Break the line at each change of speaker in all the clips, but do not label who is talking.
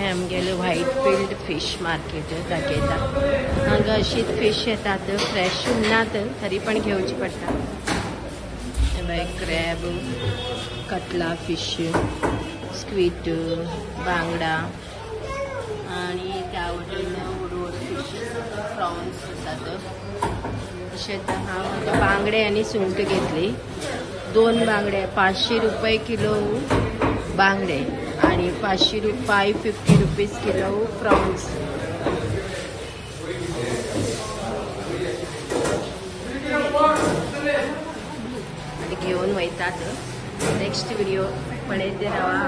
आमगेले Whitefield fish market दाखयता। हांगा अशीच फिश येतात, फ्रेश उरनात तरी पण घेवची पडटा। क्रॅब, कटला फिश, स्क्वीड, बांगडा आणि त्या वटेन फिश, प्रॉन्स आसात। अशें हांव बांगडे आनी सुंगट घेतली। 2 बांगडे 500 रुपये किलो बांगडे आणि 550 रुपीस किलो प्रॉन्स। घेऊन वयतात। नेक्स्ट व्हिडिओ पळयते रावा।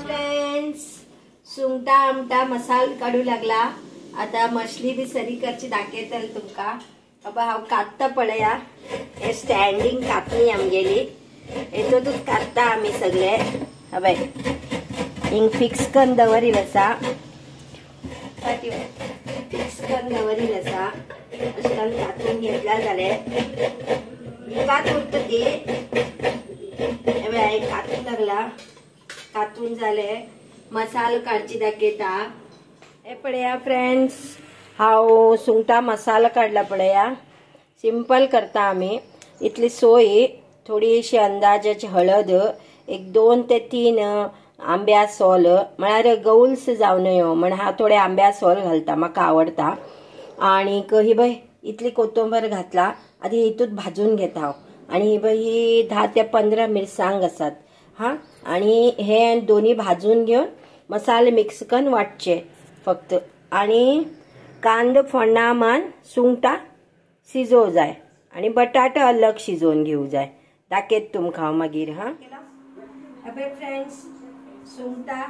फ्रेंड्स, सुंगटा आमटा मसाल काढू लागला। आता मछली बी सरी करची दाखयतल तुमका। बाबा हांव कात्ता पळया। हे स्टँडिंग कातली आमगेली, हेतूंतूच कात्ता आमी सगळे। हबय हिंग फिक्स करून दवरील आसा, फिक्स करून दवरील आसा। अशें कातून घेतला जाल्यार कात उरता ती। हबय कातून लागला, कातून जाले मसालो काडची दाखयता। हे पळया फ्रेंड्स, हांव सुंगटा मसाला काढला पळया। सिंपल करता आमी। इतली सोय, थोडीशी अंदाजाची हळद, एक 2 ते 3 आंब्या सोल, म्हळ्यार गौल्स जावन नयो म्हण हांव थोडे आंब्या सोल घालता, म्हाका आवडता। आणि ही बय इतली कोथंबर घातला। आधी हितूत भाजून घेता हांव। आणि ही बय ही 10 ते 15 मिरसांग आसात हा। आणि हे दोन्ही भाजून घेऊन मसाले मिक्स करून वाटचे फक्त। आणि कांदो फोडना मान सुंगटा शिजोव जाय आणि बटाटो अलग शिजोवन घेऊ जाय। दाखयत तुमकां हांव मागीर हा। अबे फ्रेंड्स, सुंगटा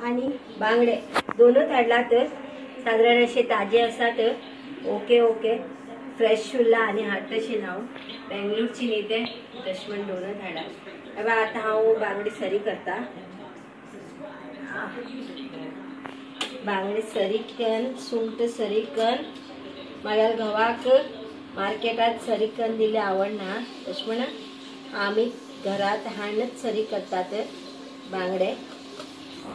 आणि बांगडे दोनूच हाडलात। साधारण असे ताजे आसात। ओके ओके, फ्रेश उरला आणि हाड तशी हांव बेंगलोरची न्ही ते तशें म्हण दोनूच हाडला। अबे आतां हांव बांगडे सरी करता। बांगडे सरी करून, सुंगट सरी करून, म्हाज्या घोवाक मार्केटात सरी करून दिले आवडना, तशें म्हण आमी घरात हाडूनच सरी करतात बांगडे।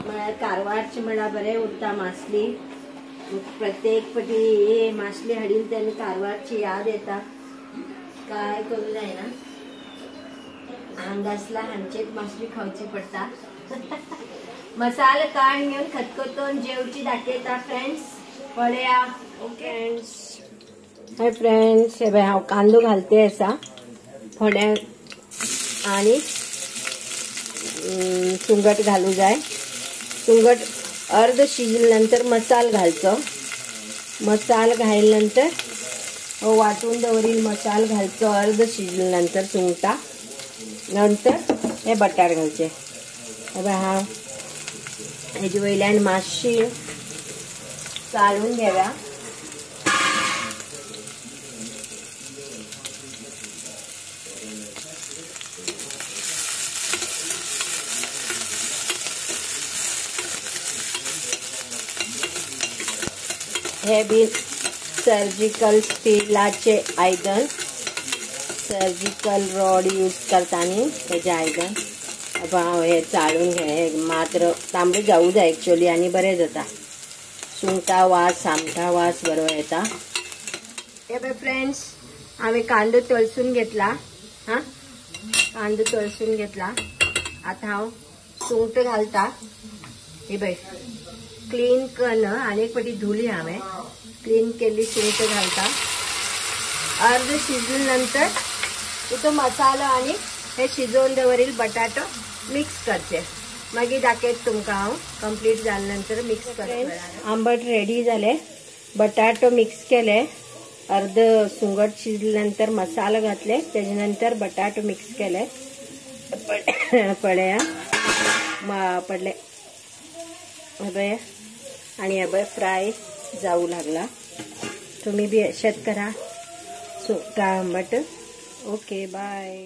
म्हळ्यार कारवारचे म्हणल्यार बरें उरता मासली। प्रत्येक फावटी मासली हाडीन तेन्ना कारवारची याद येता। काय करूं जायना, हांगासला हांचेच मासली खावची पडटा। मसाला काढून घेऊन खतखतोन जेवची दाखयता फ्रेंड्स, पळया। ओके हाय फ्रेंड्स, हे हांव कांदो घालते आसा थोड्या आणि सुंगट घालू जाय। सुंगट अर्ध शिजल्यानंतर मसाल घालचो। मसाल घातल्यानंतर वाटून दवरील मसाल घालचो अर्ध शिजल्यानंतर सुंगटा। नंतर हे बटाट घालचे। हे हांव हेजे वयल्यान मातशी काढून घेव्या। हे बी सर्जिकल स्टीलाचे आयदन, सर्जिकल रॉड यूज करतानी हेजे आयदन। अब हांव हे चाळून घे, मात्र तांबडे जावू जाय एक्चुअली आनी बरें जाता। सुंगटा वास, आमटा वास बरो येता। हे बघ फ्रेंड्स, हांवें कांदो तळसून घेतला हा। कांदो तळसून घेतला। आता हांव सुंगट घालता। हे बघ क्लीन करून आनी एक फावटी धुली हांवें, क्लीन केल्ली सुंगट घालता। अर्ध शिजल्यानंतर तितून मसालो आणि हे शिजोवन दवरील बटाटो मिक्स करचे। मागीर दाखयत तुमकां हांव कंप्लीट जाल्यानंतर मिक्स करता। आंबट रेडी जाले, बटाटो मिक्स केले, अर्ध सुंगट शिजल्यानंतर मसालो घातले, त्याच्यानंतर बटाटो मिक्स केले। पळया पडले हे आणि हे फ्राय जाऊ लागला। तुम्ही बी अशेंच करा सुंगटा आंबट। Okay bye.